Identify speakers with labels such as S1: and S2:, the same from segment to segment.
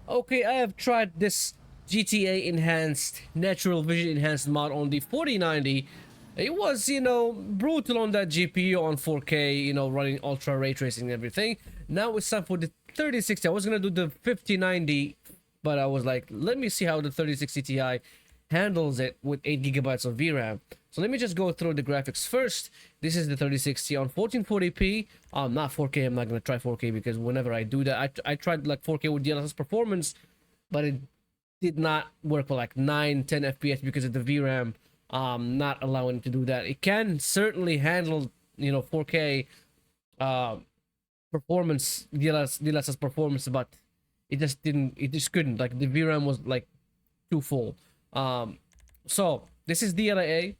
S1: Okay, I have tried this GTA enhanced, natural vision enhanced mod on the 4090. It was, brutal on that GPU on 4K, running ultra ray tracing and everything. Now it's time for the 3060. I was gonna do the 5090, but I was like, let me see how the 3060 Ti handles it with 8 gigabytes of VRAM. So let me just go through the graphics first. This is the 3060 on 1440p. Not 4K. I'm not gonna try 4K because whenever I do that, I tried like 4K with DLSS Performance, but it did not work for like 9-10 FPS because of the VRAM not allowing it to do that. It can certainly handle 4K performance, DLSS performance, but it just couldn't. Like the VRAM was like too full. So this is DLAA.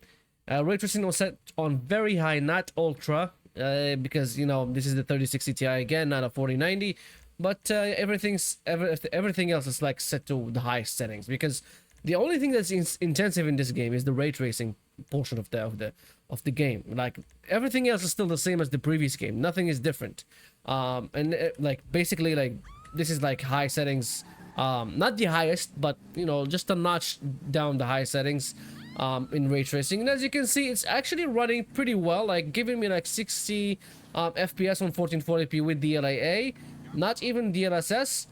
S1: Ray tracing was set on very high, not ultra, because this is the 3060 Ti again, not a 4090. But everything else is like set to the highest settings, because the only thing that's intensive in this game is the ray tracing portion of the game. Like everything else is still the same as the previous game. Nothing is different. Like basically like this is like high settings. Not the highest, but just a notch down the high settings in ray tracing. And as you can see, it's actually running pretty well, like giving me like 60 FPS on 1440p with DLAA. Not even DLSS.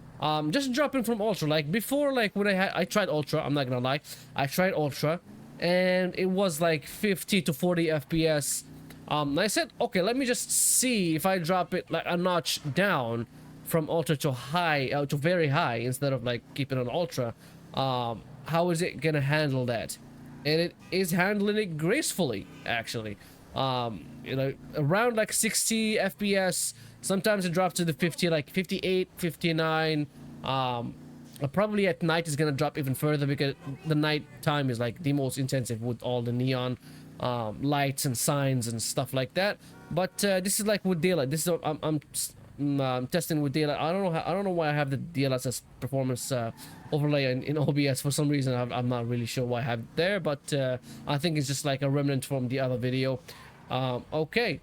S1: Just dropping from ultra. Like before, like when I tried ultra, I'm not gonna lie, I tried ultra and it was like 50 to 40 FPS. I said, okay, let me just see if I drop it like a notch down from ultra to high, to very high, instead of like keeping it on ultra. How is it gonna handle that? And it is handling it gracefully, actually. Around like 60 FPS. Sometimes it drops to the 50, like 58, 59. Probably at night is gonna drop even further because the night time is like the most intensive with all the neon lights and signs and stuff like that. But this is like with daylight. This is I'm testing with daylight. I don't know why I have the DLSS performance overlay in OBS. For some reason I'm not really sure why I have it there, but I think it's just like a remnant from the other video. Okay,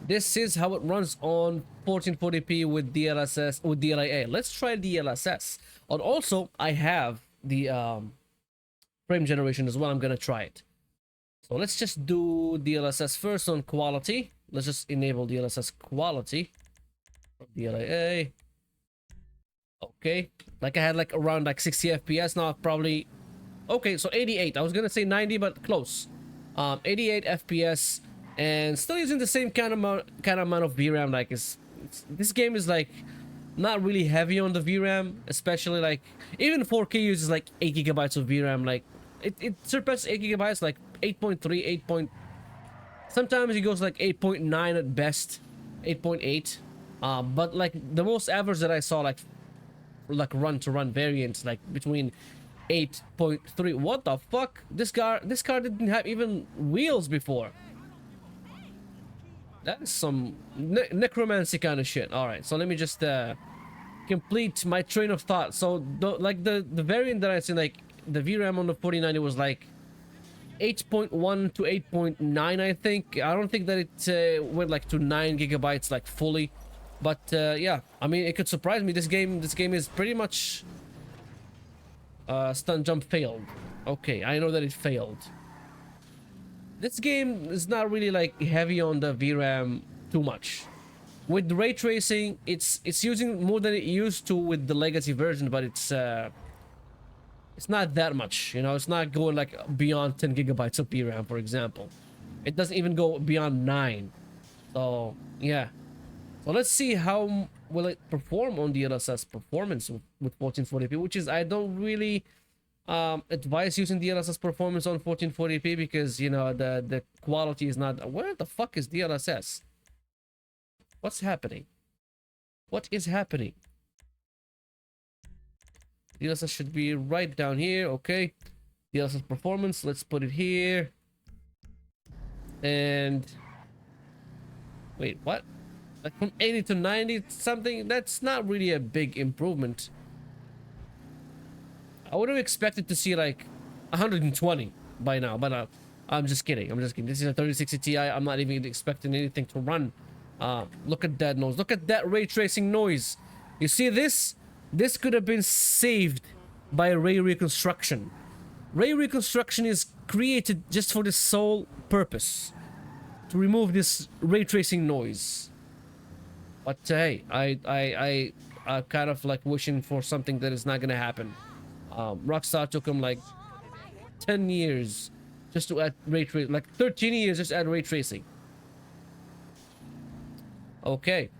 S1: this is how it runs on 1440p with DLSS with DLAA. Let's try DLSS. And also I have the frame generation as well. I'm gonna try it. So let's just do DLSS first on quality. Let's just enable DLSS quality from DLAA. Okay, like I had like around like 60 FPS. Now probably okay, so 88. I was gonna say 90, but close. 88 FPS, and still using the same kind of amount of VRAM. Like this game is like not really heavy on the VRAM, especially like even 4K uses like 8 gigabytes of VRAM. Like it surpasses 8 gigabytes, like 8.3, 8. Sometimes it goes like 8.9 at best, 8.8. But like the most average that I saw, like run to run variants, like between 8.3. What the fuck? This car didn't have even wheels before. That is some necromancy kind of shit. All right, so let me just complete my train of thought. So the variant that I see, like the VRAM on the 4090 was like 8.1 to 8.9, I think. I don't think that it went like to 9 gigabytes like fully, but yeah, I mean, it could surprise me. This game is pretty much stun jump failed. Okay, I know that it failed. This game is not really like heavy on the VRAM too much. With ray tracing, it's using more than it used to with the legacy version, but it's not that much, it's not going like beyond 10 gigabytes of VRAM, for example. It doesn't even go beyond 9. So yeah, so let's see how will it perform on DLSS performance with 1440p, which is, I don't really advise using DLSS performance on 1440p because the quality is not. Where the fuck is DLSS? What's happening? What is happening? DLSS should be right down here. Okay, DLSS performance, let's put it here. And wait, what? Like from 80 to 90 something? That's not really a big improvement. I would have expected to see like 120 by now, but I'm just kidding. This is a 3060 Ti. I'm not even expecting anything to run. Look at that noise. Look at that ray tracing noise. You see this? this could have been saved by ray reconstruction. Ray reconstruction is created just for the sole purpose to remove this ray tracing noise. But hey, I kind of like wishing for something that is not gonna happen. Rockstar took them like 10 years just to add ray tracing, like 13 years just to add ray tracing. Okay,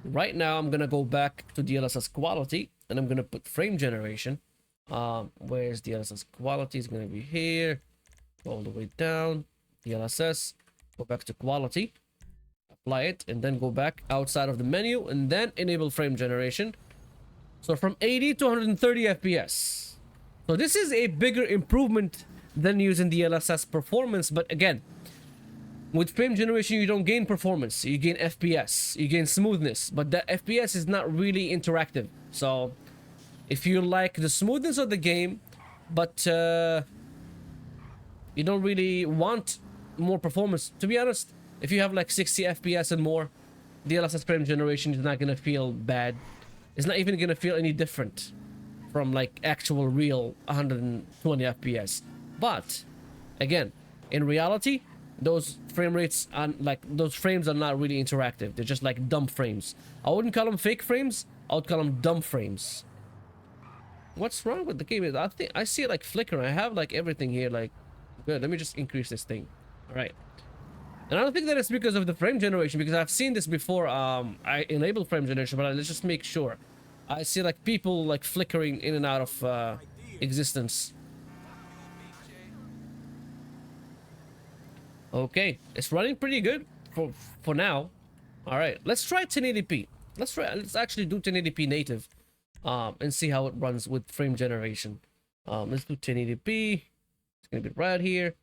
S1: right now I'm gonna go back to DLSS quality and I'm gonna put frame generation. Where's DLSS quality? It's gonna be here, all the way down. DLSS, go back to quality, apply it, and then go back outside of the menu and then enable frame generation. So from 80 to 130 FPS. So this is a bigger improvement than using DLSS performance, but again, with frame generation you don't gain performance, you gain FPS, you gain smoothness, but the FPS is not really interactive. So if you like the smoothness of the game, but you don't really want more performance, to be honest, if you have like 60 FPS and more, DLSS frame generation is not gonna feel bad. It's not even gonna feel any different from like actual real 120 FPS. But again, in reality, those frame rates are like, those frames are not really interactive. They're just like dumb frames. I wouldn't call them fake frames, I would call them dumb frames. What's wrong with the game? I think I see it like flickering. I have like everything here, like good. Let me just increase this thing. All right. And I don't think that it's because of the frame generation, because I've seen this before. I enabled frame generation, but let's just make sure. I see like people like flickering in and out of existence. Okay, it's running pretty good for now. All right, let's try 1080p. Let's actually do 1080p native, and see how it runs with frame generation. Let's do 1080p. It's gonna be right here,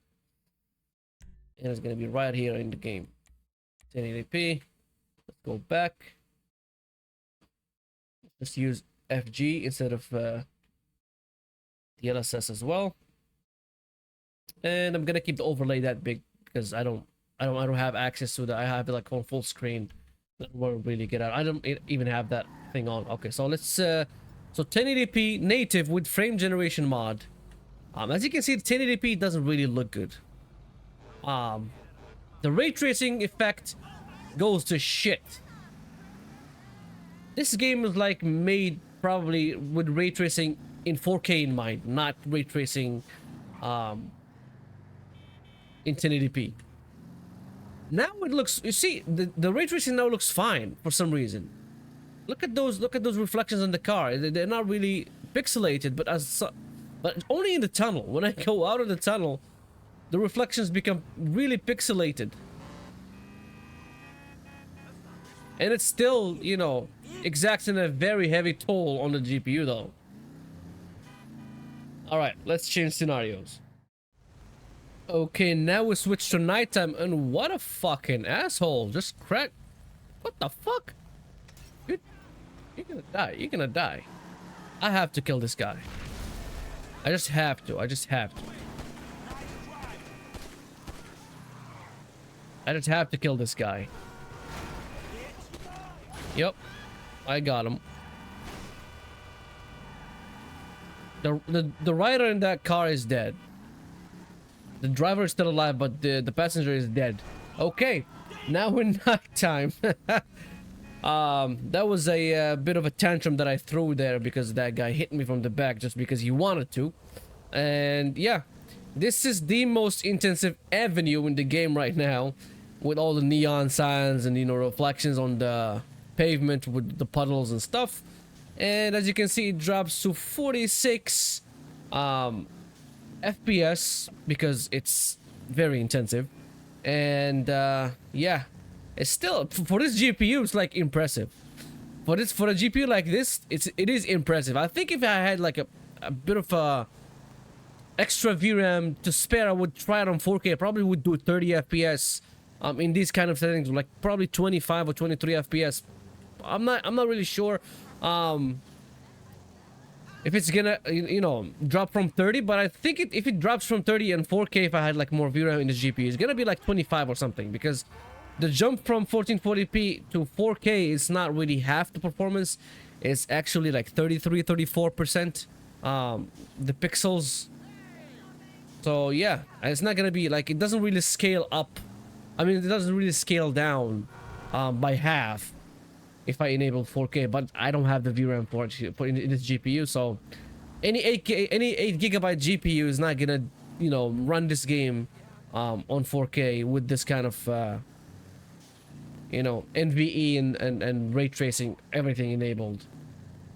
S1: and it's gonna be right here in the game. 1080p. Let's go back. Let's use FG instead of DLSS as well. And I'm gonna keep the overlay that big because I don't have access to that. I have it like on full screen. That won't really get out. I don't even have that thing on. Okay, so let's so 1080p native with frame generation mod. As you can see, the 1080p doesn't really look good. The ray tracing effect goes to shit. This game is like made probably with ray tracing in 4K in mind, not ray tracing in 1080p. Now it looks, you see, the ray tracing now looks fine for some reason. Look at those reflections on the car. They're not really pixelated, but only in the tunnel. When I go out of the tunnel, the reflections become really pixelated. And it's still, you know, exacting a very heavy toll on the GPU though. Alright, let's change scenarios. Okay, now we switch to nighttime, and what a fucking asshole. Just crack. What the fuck? You're gonna die. You're gonna die. I have to kill this guy. I just have to. I just have to. I just have to kill this guy. Yep. I got him. The rider in that car is dead. The driver is still alive, but the passenger is dead. Okay, now in nighttime. That was a bit of a tantrum that I threw there because that guy hit me from the back just because he wanted to. And yeah, this is the most intensive avenue in the game right now, with all the neon signs and, you know, reflections on the pavement with the puddles and stuff. And as you can see, it drops to 46 FPS because it's very intensive. And yeah, it's still, for this GPU, it's like impressive. For a GPU like this, it is impressive. I think if I had like a bit of a extra VRAM to spare, I would try it on 4K. I probably would do 30 FPS in these kind of settings, like probably 25 or 23 FPS. I'm not really sure if it's gonna, you know, drop from 30, but I think if it drops from 30 and 4K, if I had like more VRAM in the GPU, it's gonna be like 25 or something, because the jump from 1440p to 4K is not really half the performance. is actually like 34%, the pixels. So yeah, it's not gonna be like, it doesn't really scale up. I mean, it doesn't really scale down by half if I enable 4K, but I don't have the VRAM for it in this GPU, so any 8 gigabyte GPU is not gonna, you know, run this game on 4K with this kind of you know, NVE and ray tracing, everything enabled.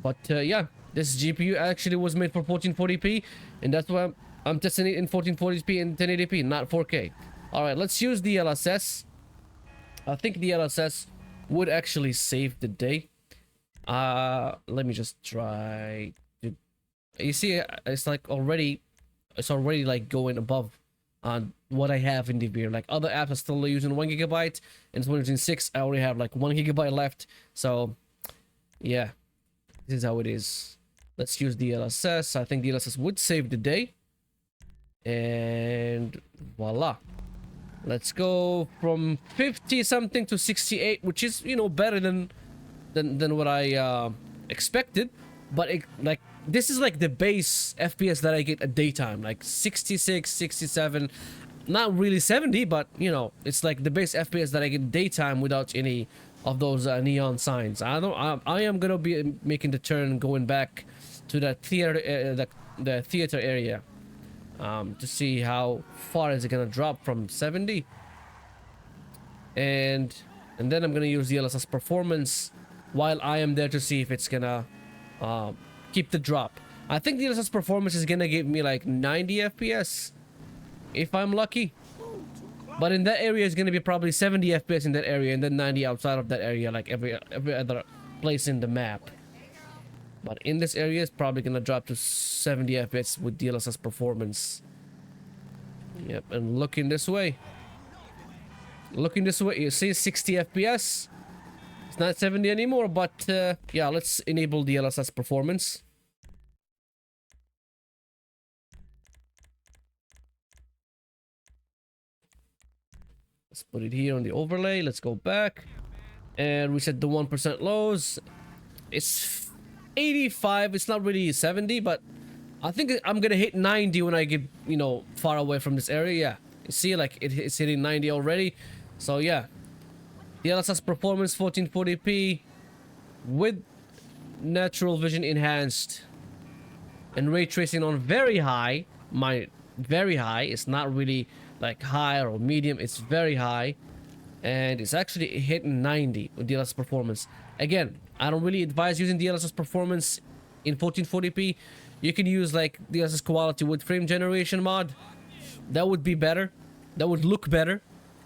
S1: But yeah, this GPU actually was made for 1440p, and that's why I'm testing it in 1440p and 1080p, not 4K. All right, let's use DLSS. I think DLSS would actually save the day. Let me just try. You see, it's like already, it's already like going above on what I have in the VR. Like other apps are still using 1 gigabyte, and it's using 6. I already have like 1 gigabyte left. So yeah, this is how it is. Let's use DLSS. I think DLSS would save the day. And voila. Let's go from 50 something to 68, which is, you know, better than what I expected. But it, like, this is like the base FPS that I get at daytime, like 66, 67, not really 70, but you know, it's like the base FPS that I get daytime without any of those neon signs. I am gonna be making the turn, going back to the theater, the theater area, to see how far is it gonna drop from 70, and then I'm gonna use the DLSS Performance while I am there to see if it's gonna keep the drop. I think the DLSS Performance is gonna give me like 90 FPS if I'm lucky, but in that area it's gonna be probably 70 FPS in that area, and then 90 outside of that area, like every other place in the map. But in this area, it's probably gonna drop to 70 FPS with DLSS Performance. Yep, and looking this way, you see 60 FPS. It's not 70 anymore, but yeah, let's enable DLSS Performance. Let's put it here on the overlay. Let's go back and reset the 1% lows. It's 85. It's not really 70, but I think I'm gonna hit 90 when I get, you know, far away from this area. Yeah, you see, like it's hitting 90 already. So yeah, DLSS Performance 1440p with natural vision enhanced and ray tracing on very high. Very high. It's not really like high or medium. It's very high, and it's actually hitting 90 with DLSS Performance. Again, I don't really advise using DLSS Performance in 1440p. You can use like DLSS Quality with frame generation mod. That would be better. That would look better.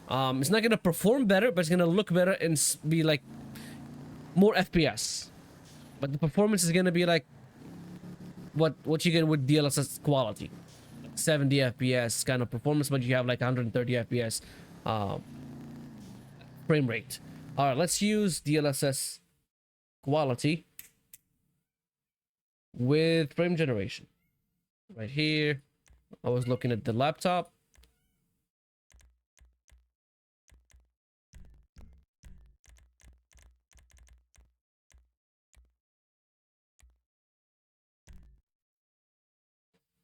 S1: It's not gonna perform better, but it's gonna look better and be like more FPS. But the performance is gonna be like what you get with DLSS Quality, 70 FPS kind of performance, but you have like 130 FPS frame rate. All right, let's use DLSS Quality with frame generation right here. I was looking at the laptop.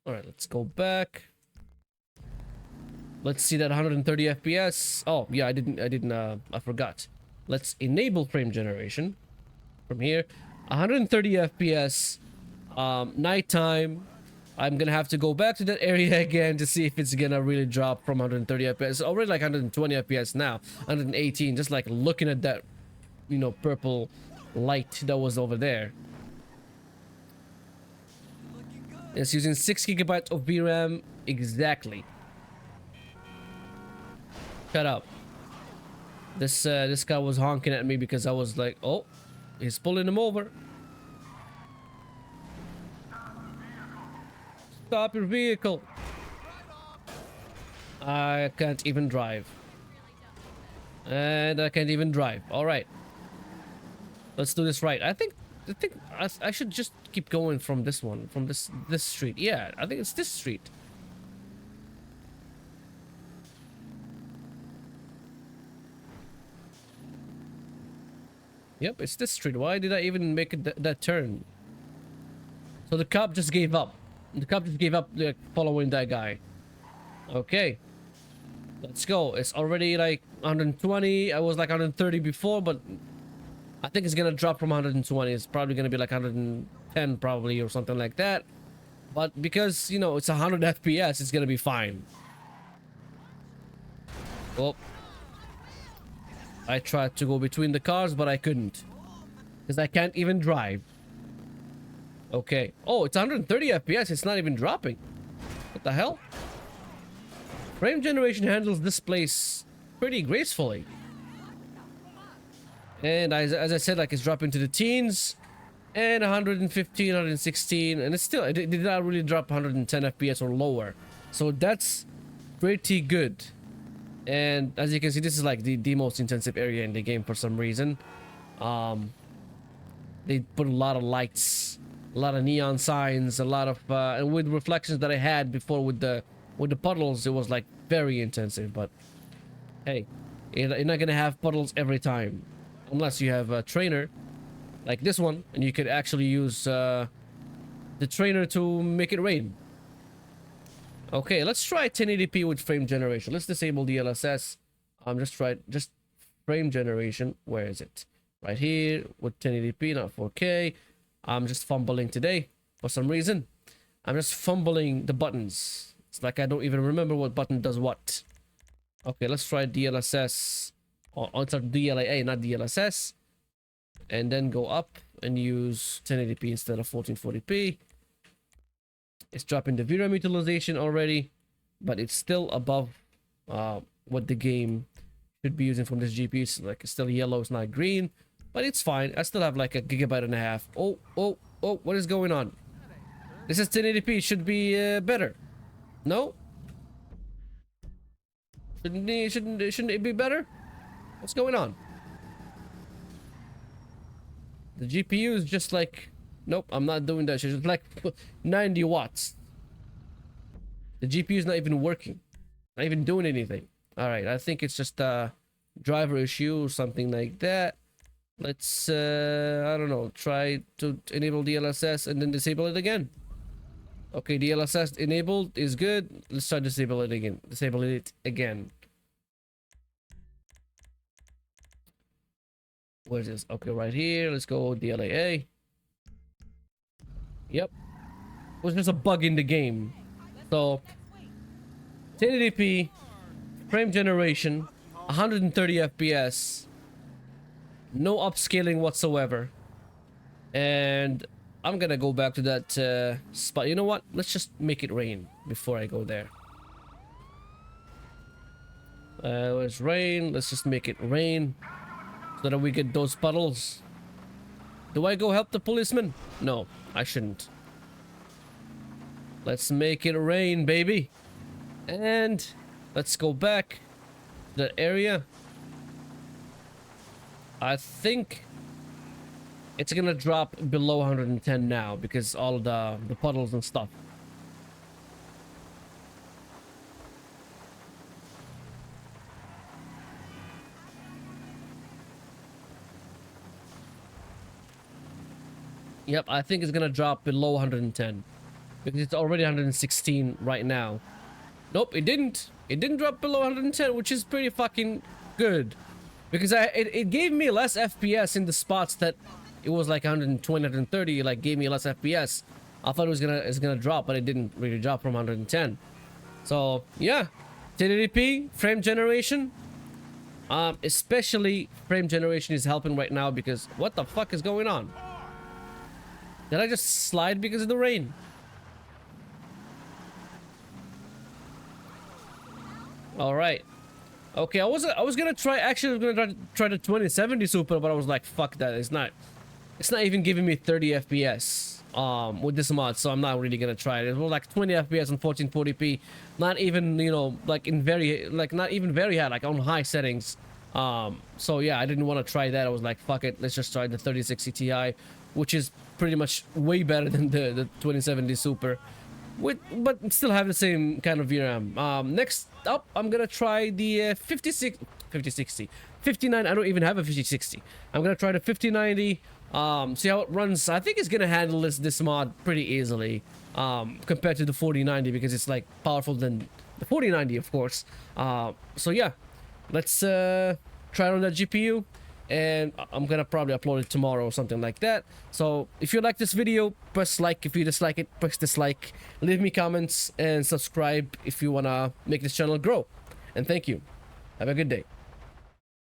S1: All right, let's go back. Let's see that 130 FPS. Oh yeah, I forgot. Let's enable frame generation from here. 130 FPS, nighttime. I'm gonna have to go back to that area again to see if it's gonna really drop from 130 FPS. It's already like 120 FPS now, 118. Just like looking at that, you know, purple light that was over there. It's using 6 gigabytes of VRAM exactly. Shut up. This guy was honking at me because I was like, oh, he's pulling him over. Stop your vehicle. I can't even drive. And I can't even drive. All right. Let's do this right. I think I should just keep going from this one, from this street. Yeah, I think it's this street. Yep, it's this street. Why did I even make it that turn? So the cop just gave up. The cop just gave up like, following that guy. Okay. Let's go. It's already like 120. I was like 130 before, but I think it's gonna drop from 120. It's probably gonna be like 110 probably or something like that. But because, you know, it's 100 FPS, it's gonna be fine. Oh. I tried to go between the cars, but I couldn't. Because I can't even drive. Okay. Oh, it's 130 FPS. It's not even dropping. What the hell? Frame generation handles this place pretty gracefully. And as I said, like it's dropping to the teens. And 115, 116. And it's still, it did not really drop 110 FPS or lower. So that's pretty good. And as you can see, this is like the most intensive area in the game for some reason. They put a lot of lights, a lot of neon signs, a lot of and with reflections that I had before with the puddles, it was like very intensive. But hey, you're not gonna have puddles every time unless you have a trainer like this one, and you could actually use the trainer to make it rain. Okay, let's try 1080p with frame generation. Let's disable DLSS. Just frame generation. Where is it? Right here with 1080p, not 4K. I'm just fumbling today for some reason. I'm just fumbling the buttons. It's like I don't even remember what button does what. Okay, let's try DLSS. Oh, it's DLAA, not DLSS. And then go up and use 1080p instead of 1440p. It's dropping the VRAM utilization already, but it's still above what the game should be using from this GPU. It's like it's still yellow, it's not green, but it's fine. I still have like a gigabyte and a half. Oh, what is going on? This is 1080p. It should be better. No? Shouldn't it be better? What's going on? The GPU is just like, nope, I'm not doing that. It's like 90 watts. The GPU is not even working. Not even doing anything. Alright, I think it's just a driver issue or something like that. Let's, I don't know, try to enable DLSS and then disable it again. Okay, DLSS enabled is good. Let's try to disable it again. Disable it again. Where's this? Okay, right here. Let's go DLAA. Yep. It was just a bug in the game. So 1080p, frame generation, 130 FPS, no upscaling whatsoever. And I'm gonna go back to that spot. You know what? Let's just make it rain before I go there. Where's rain? Let's just make it rain so that we get those puddles. Do I go help the policeman? No, I shouldn't. Let's make it rain, baby. And let's go back to that area. I think it's gonna drop below 110 now because all the puddles and stuff. Yep, I think it's gonna drop below 110 because it's already 116 right now. Nope, it didn't. It didn't drop below 110, which is pretty fucking good because it gave me less FPS in the spots that it was like 120, 130. Like gave me less FPS. I thought it's gonna drop, but it didn't really drop from 110. So yeah, 1080p frame generation. Especially frame generation is helping right now because what the fuck is going on? Did I just slide because of the rain? All right. Okay, I was gonna try. Actually, I was gonna try the 2070 Super, but I was like, fuck that. It's not even giving me 30 FPS with this mod, so I'm not really gonna try it. It was like 20 FPS on 1440p, not even, you know, like in very, like not even very high, like on high settings. So yeah, I didn't want to try that. I was like, fuck it, let's just try the 3060 Ti, which is pretty much way better than the 2070 Super, but still have the same kind of VRAM. Next up, I'm gonna try the 5060. 59, I don't even have a 5060. I'm gonna try the 5090, see how it runs. I think it's gonna handle this mod pretty easily, compared to the 4090, because it's like powerful than the 4090, of course. So yeah, let's try it on that GPU, and I'm gonna probably upload it tomorrow or something like that. So if you like this video, press like. If you dislike it, press dislike. Leave me comments and subscribe if you wanna make this channel grow. And thank you. Have a good day.